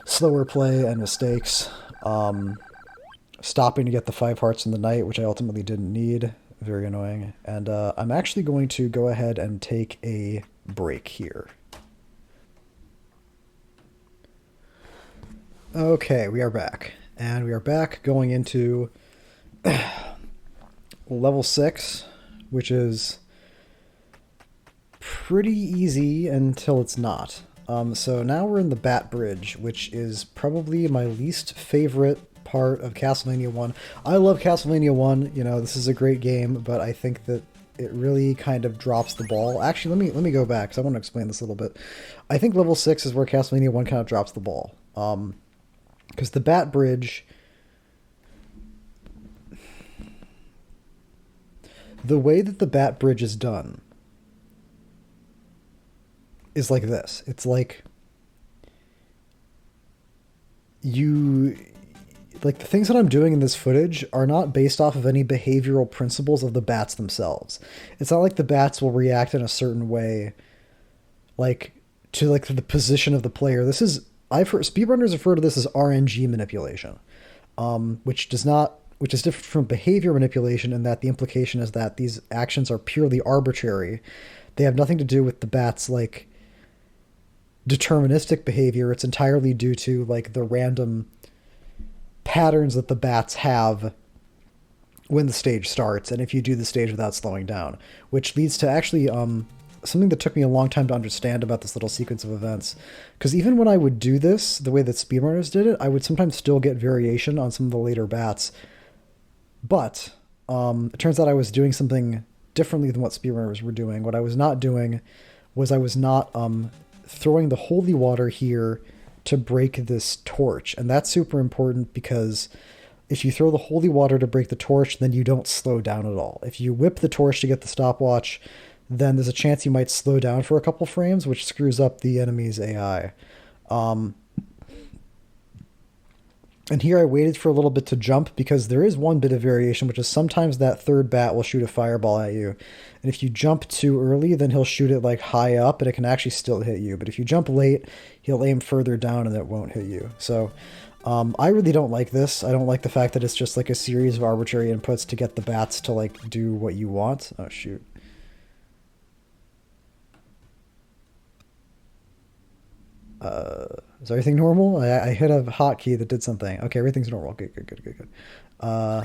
slower play and mistakes. Stopping to get the 5 hearts in the night, which I ultimately didn't need. Very annoying. And I'm actually going to go ahead and take a break here. Okay, we are back. And we are back going into level 6, which is pretty easy until it's not. So now we're in the Bat Bridge, which is probably my least favorite part of Castlevania 1. I love Castlevania 1, you know, this is a great game, but I think that it really kind of drops the ball. Actually, let me go back, because I want to explain this a little bit. I think level 6 is where Castlevania 1 kind of drops the ball. Because the Bat Bridge... The way that the Bat Bridge is done is like this. It's like the things that I'm doing in this footage are not based off of any behavioral principles of the bats themselves. It's not like the bats will react in a certain way, like to the position of the player. Speedrunners refer to this as RNG manipulation, which is different from behavior manipulation in that the implication is that these actions are purely arbitrary. They have nothing to do with the bats like deterministic behavior. It's entirely due to like the random patterns that the bats have when the stage starts, and if you do the stage without slowing down, which leads to actually something that took me a long time to understand about this little sequence of events. Because even when I would do this the way that speedrunners did it, I would sometimes still get variation on some of the later bats. But it turns out I was doing something differently than what speedrunners were doing. What I was not doing was I was not throwing the holy water here to break this torch. And that's super important because if you throw the holy water to break the torch, then you don't slow down at all. If you whip the torch to get the stopwatch, then there's a chance you might slow down for a couple frames, which screws up the enemy's AI. And here I waited for a little bit to jump because there is one bit of variation, which is sometimes that third bat will shoot a fireball at you. And if you jump too early, then he'll shoot it like high up and it can actually still hit you. But if you jump late, he'll aim further down and it won't hit you. So I really don't like this. I don't like the fact that it's just like a series of arbitrary inputs to get the bats to like do what you want. Oh, shoot. Is everything normal? I hit a hotkey that did something. Okay, everything's normal. Good. I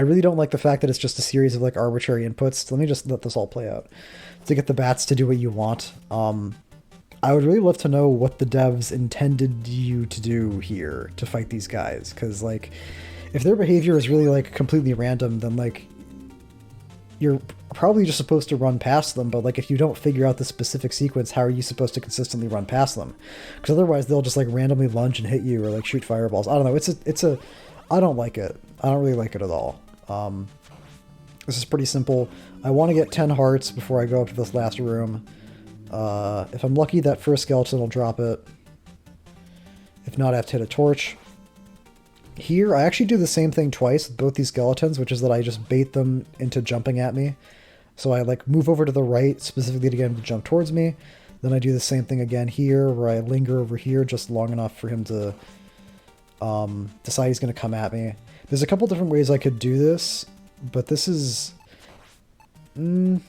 really don't like the fact that it's just a series of like arbitrary inputs. Let me just let this all play out to get the bats to do what you want. I would really love to know what the devs intended you to do here to fight these guys, because like if their behavior is really like completely random, then like you're probably just supposed to run past them. But like if you don't figure out the specific sequence, how are you supposed to consistently run past them? Because otherwise they'll just like randomly lunge and hit you or like shoot fireballs. I don't know. I don't like it. I don't really like it at all. This is pretty simple. I want to get 10 hearts before I go up to this last room. If I'm lucky, that first skeleton will drop it. If not, I have to hit a torch. Here, I actually do the same thing twice with both these skeletons, which is that I just bait them into jumping at me. So I like move over to the right specifically to get him to jump towards me. Then I do the same thing again here, where I linger over here just long enough for him to decide he's going to come at me. There's a couple different ways I could do this, but this is the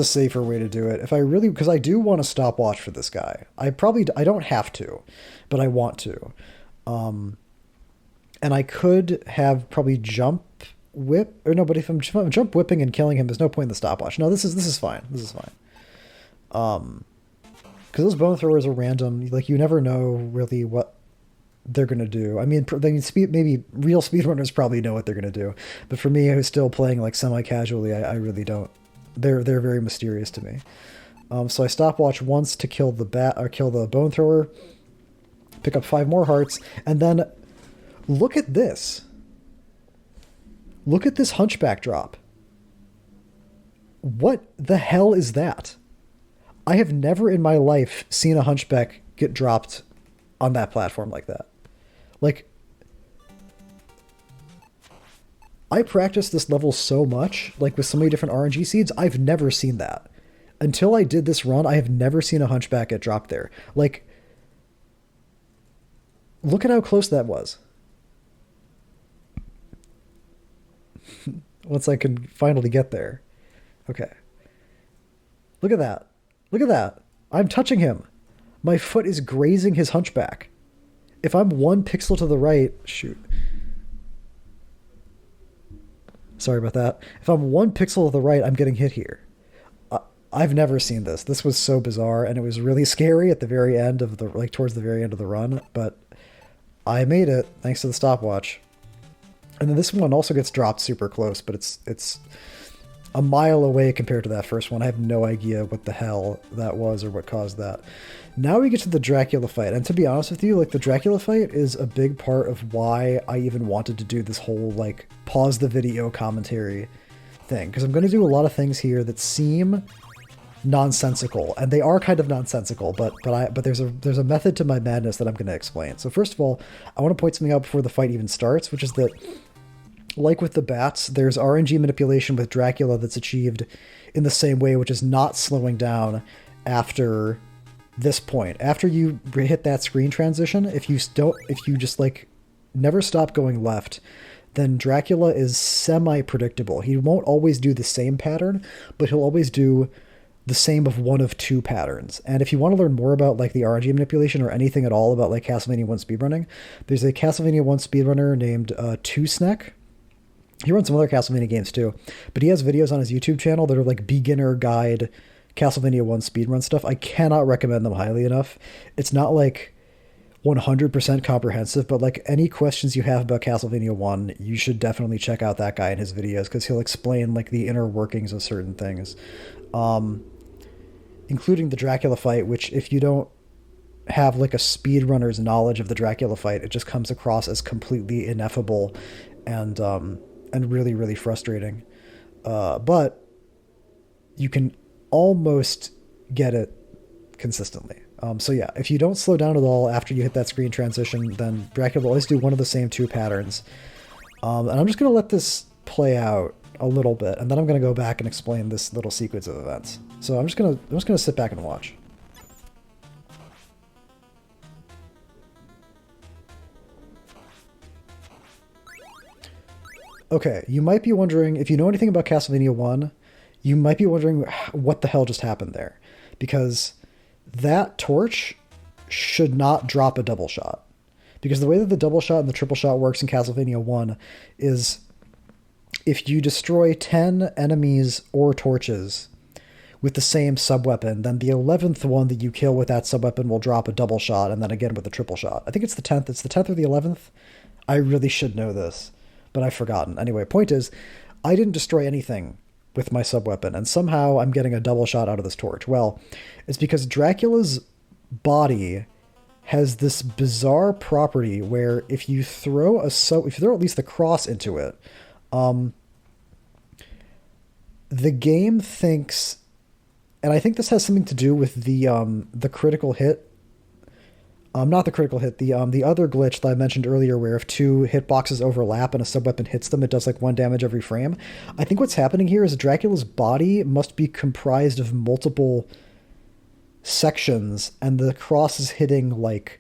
safer way to do it. Because I do want a stopwatch for this guy. I don't have to, but I want to. And I could have probably jump whip, or no, but if I'm jump whipping and killing him, there's no point in the stopwatch. No, this is fine. This is fine. Because those bone throwers are random. Like you never know really what they're gonna do. I mean, maybe real speedrunners probably know what they're gonna do, but for me, who's still playing like semi-casually, I really don't. They're very mysterious to me. So I stopwatch once to kill the bat or kill the bone thrower. Pick up 5 more hearts, and then look at this. Look at this hunchback drop. What the hell is that? I have never in my life seen a hunchback get dropped on that platform like that. Like, I practiced this level so much, like with so many different RNG seeds, I've never seen that. Until I did this run, I have never seen a hunchback get dropped there. Like, look at how close that was. Once I can finally get there. Okay. Look at that. Look at that. I'm touching him. My foot is grazing his hunchback. If I'm 1 pixel to the right... Shoot. Sorry about that. If I'm 1 pixel to the right, I'm getting hit here. I've never seen this. This was so bizarre, and it was really scary at the very end of the... Like, towards the very end of the run, but I made it, thanks to the stopwatch. And then this one also gets dropped super close, but it's a mile away compared to that first one. I have no idea what the hell that was or what caused that. Now we get to the Dracula fight, and to be honest with you, like, the Dracula fight is a big part of why I even wanted to do this whole, like, pause the video commentary thing, because I'm going to do a lot of things here that seem nonsensical, and they are kind of nonsensical, but there's a method to my madness that I'm going to explain. So first of all, I want to point something out before the fight even starts, which is that, like with the bats, there's RNG manipulation with Dracula that's achieved in the same way, which is not slowing down after this point. After you hit that screen transition, if you just like never stop going left, then Dracula is semi-predictable. He won't always do the same pattern, but he'll always do the same of one of two patterns. And if you want to learn more about like the RNG manipulation or anything at all about like Castlevania 1 speedrunning, there's a Castlevania 1 speedrunner named Two Snack. He runs some other Castlevania games too, but he has videos on his YouTube channel that are like beginner guide Castlevania 1 speedrun stuff. I cannot recommend them highly enough. It's not like 100% comprehensive, but like any questions you have about Castlevania 1, you should definitely check out that guy in his videos, because he'll explain like the inner workings of certain things. Including the Dracula fight, which if you don't have like a speedrunner's knowledge of the Dracula fight, it just comes across as completely ineffable and really, really frustrating. But you can almost get it consistently. So yeah, if you don't slow down at all after you hit that screen transition, then Dracula will always do one of the same two patterns. And I'm just going to let this play out a little bit, and then I'm going to go back and explain this little sequence of events. So I'm just going to sit back and watch. Okay, you might be wondering, if you know anything about Castlevania 1, you might be wondering what the hell just happened there. Because that torch should not drop a double shot. Because the way that the double shot and the triple shot works in Castlevania 1 is if you destroy 10 enemies or torches with the same subweapon, then the 11th one that you kill with that subweapon will drop a double shot, and then again with a triple shot. I think it's the 10th. It's the 10th or the 11th. I really should know this, but I've forgotten. Anyway, point is, I didn't destroy anything with my subweapon, and somehow I'm getting a double shot out of this torch. Well, it's because Dracula's body has this bizarre property where if you throw at least the cross into it, the game thinks, and I think this has something to do with the critical hit. Not the critical hit, the other glitch that I mentioned earlier, where if two hitboxes overlap and a subweapon hits them, it does like 1 damage every frame. I think what's happening here is Dracula's body must be comprised of multiple sections, and the cross is hitting like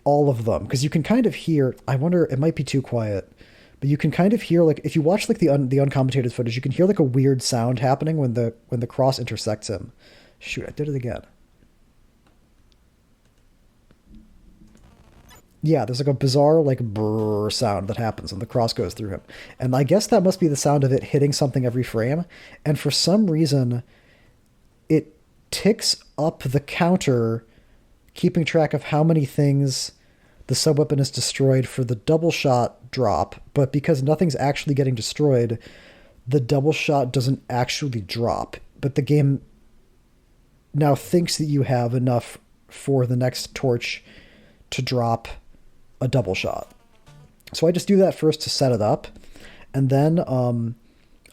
all of them, because you can kind of hear, I wonder, it might be too quiet, but you can kind of hear, like, if you watch like the uncommentated footage, you can hear like a weird sound happening when the cross intersects him. Shoot, I did it again. Yeah, there's like a bizarre like brrr sound that happens when the cross goes through him. And I guess that must be the sound of it hitting something every frame. And for some reason, it ticks up the counter, keeping track of how many things the subweapon is destroyed for the double shot drop. But because nothing's actually getting destroyed, the double shot doesn't actually drop. But the game now thinks that you have enough for the next torch to drop a double shot. So I just do that first to set it up, and then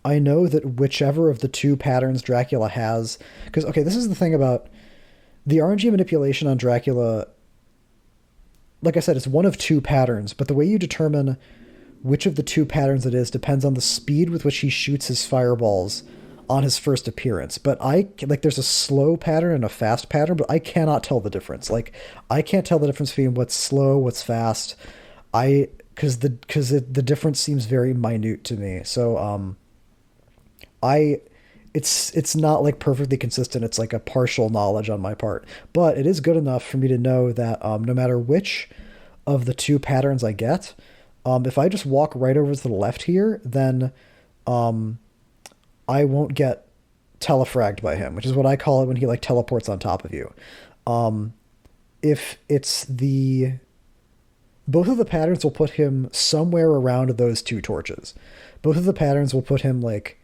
I know that whichever of the two patterns Dracula has, because okay, this is the thing about the RNG manipulation on Dracula. Like I said, it's one of two patterns, but the way you determine which of the two patterns it is depends on the speed with which he shoots his fireballs on his first appearance. But I like there's a slow pattern and a fast pattern, but I cannot tell the difference. Like I can't tell the difference between what's slow, what's fast. I the difference seems very minute to me. So I it's not like perfectly consistent. It's like a partial knowledge on my part, but it is good enough for me to know that no matter which of the two patterns I get, if I just walk right over to the left here, then I won't get telefragged by him, which is what I call it when he like teleports on top of you. If it's the both of the patterns will put him somewhere around those two torches. Both of the patterns will put him like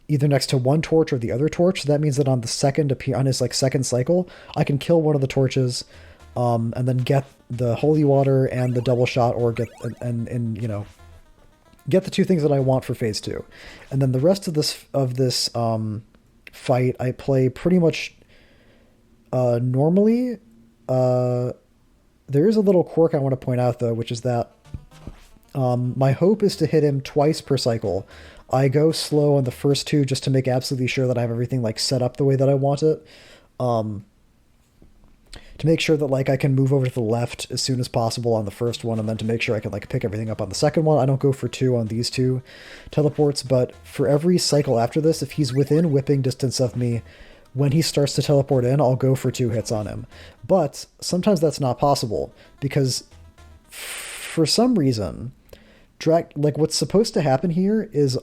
either next to one torch or the other torch. So that means that on the on his like second cycle, I can kill one of the torches, and then get the holy water and the double shot, or get and you know get the two things that I want for phase two, and then the rest of this fight I play pretty much normally. There is a little quirk I want to point out though, which is that my hope is to hit him twice per cycle. I go slow on the first two just to make absolutely sure that I have everything like set up the way that I want it. To make sure that like I can move over to the left as soon as possible on the first one, and then to make sure I can like pick everything up on the second one. I don't go for two on these two teleports, but for every cycle after this, if he's within whipping distance of me, when he starts to teleport in, I'll go for two hits on him. But sometimes that's not possible because for some reason, like what's supposed to happen here is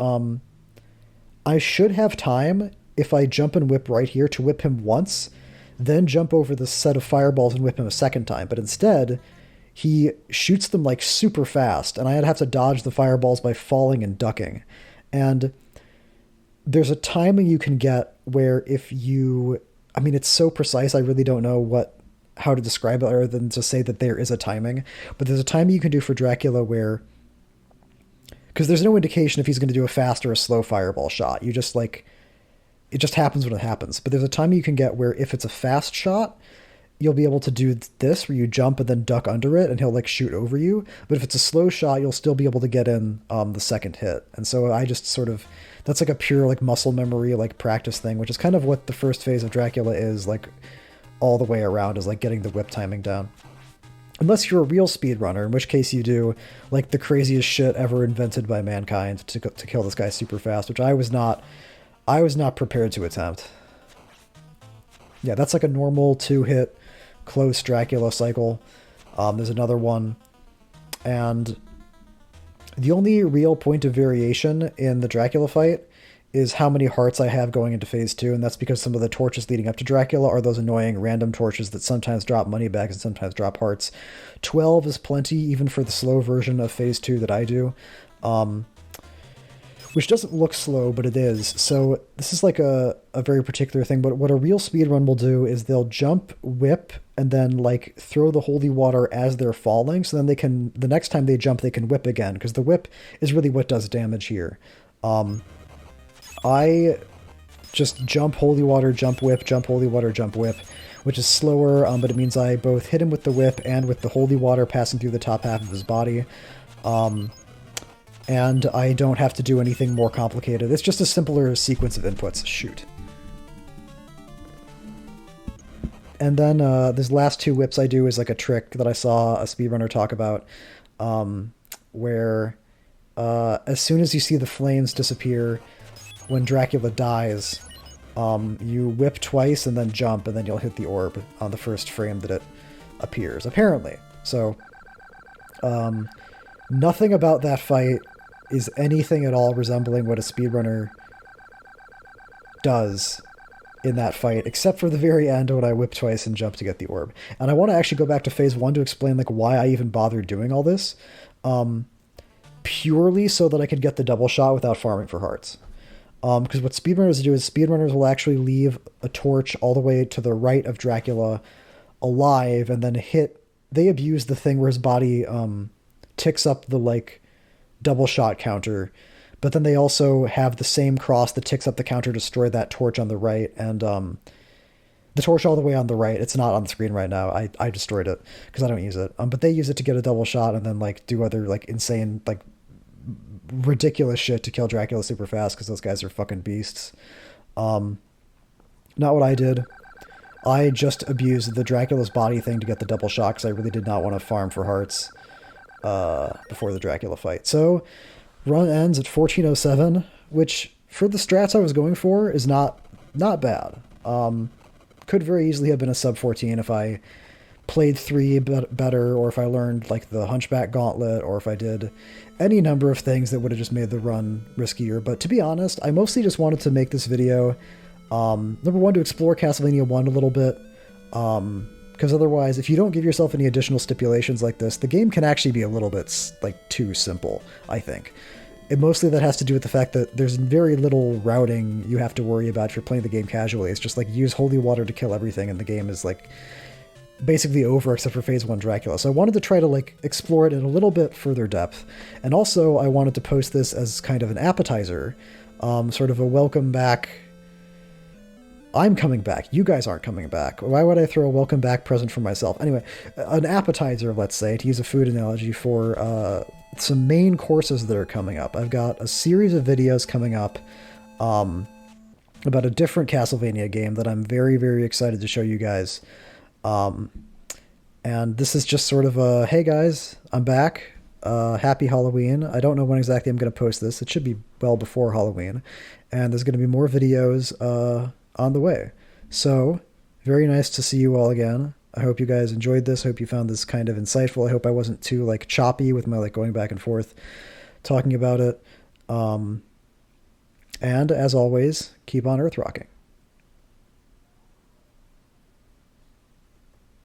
I should have time if I jump and whip right here to whip him once, then jump over the set of fireballs and whip him a second time. But instead, he shoots them like super fast, and I'd have to dodge the fireballs by falling and ducking. And there's a timing you can get where if you, I mean, it's so precise, I really don't know how to describe it other than to say that there is a timing. But there's a timing you can do for Dracula where, because there's no indication if he's going to do a fast or a slow fireball shot. You just like, it just happens when it happens. But there's a time you can get where if it's a fast shot, you'll be able to do this where you jump and then duck under it and he'll like shoot over you. But if it's a slow shot, you'll still be able to get in the second hit. And so I just sort of, that's like a pure like muscle memory, like practice thing, which is kind of what the first phase of Dracula is like all the way around, is like getting the whip timing down. Unless you're a real speedrunner, in which case you do like the craziest shit ever invented by mankind to kill this guy super fast, which I was not prepared to attempt. Yeah, that's like a normal 2-hit close Dracula cycle. There's another one. And the only real point of variation in the Dracula fight is how many hearts I have going into phase 2, and that's because some of the torches leading up to Dracula are those annoying random torches that sometimes drop money back and sometimes drop hearts. 12 is plenty, even for the slow version of phase 2 that I do. Which doesn't look slow, but it is. So this is like a very particular thing, but what a real speedrun will do is they'll jump, whip, and then like throw the holy water as they're falling, so then they can, the next time they jump, they can whip again, because the whip is really what does damage here. I just jump, holy water, jump, holy water, jump, whip, which is slower, but it means I both hit him with the whip and with the holy water passing through the top half of his body. And I don't have to do anything more complicated. It's just a simpler sequence of inputs. Shoot. And then these last two whips I do is like a trick that I saw a speedrunner talk about, where as soon as you see the flames disappear when Dracula dies, you whip twice and then jump, and then you'll hit the orb on the first frame that it appears, apparently. So nothing about that fight is anything at all resembling what a speedrunner does in that fight, except for the very end when I whip twice and jump to get the orb. And I want to actually go back to phase 1 to explain like why I even bothered doing all this, purely so that I could get the double shot without farming for hearts. Because what speedrunners do is speedrunners will actually leave a torch all the way to the right of Dracula alive, and then they abuse the thing where his body ticks up the like double shot counter, but But then they also have the same cross that ticks up the counter, destroy that torch on the right, and the torch all the way on the right. It's not on the screen right now. I destroyed it because I don't use it. But they use it to get a double shot and then like do other like insane like ridiculous shit to kill Dracula super fast because those guys are fucking beasts. Not what I did. I just abused the Dracula's body thing to get the double shot because I really did not want to farm for hearts before the Dracula fight. So run ends at 1407, which for the strats I was going for is not bad. Could very easily have been a sub 14 if I played 3 better, or if I learned like the Hunchback Gauntlet, or if I did any number of things that would have just made the run riskier. But to be honest, I mostly just wanted to make this video, number one, to explore Castlevania 1 a little bit, because otherwise, if you don't give yourself any additional stipulations like this, the game can actually be a little bit like too simple, I think. And mostly that has to do with the fact that there's very little routing you have to worry about if you're playing the game casually. It's just like use holy water to kill everything, and the game is like basically over except for phase 1 Dracula. So I wanted to try to like explore it in a little bit further depth. And also I wanted to post this as kind of an appetizer, sort of a welcome back. I'm coming back. You guys aren't coming back. Why would I throw a welcome back present for myself? Anyway, an appetizer, let's say, to use a food analogy, for some main courses that are coming up. I've got a series of videos coming up about a different Castlevania game that I'm very, very excited to show you guys. And this is just sort of a, hey guys, I'm back. Happy Halloween. I don't know when exactly I'm going to post this. It should be well before Halloween. And there's going to be more videos on the way. So, very nice to see you all again. I hope you guys enjoyed this. I hope you found this kind of insightful. I hope I wasn't too like choppy with my like going back and forth talking about it. And as always, keep on earth rocking.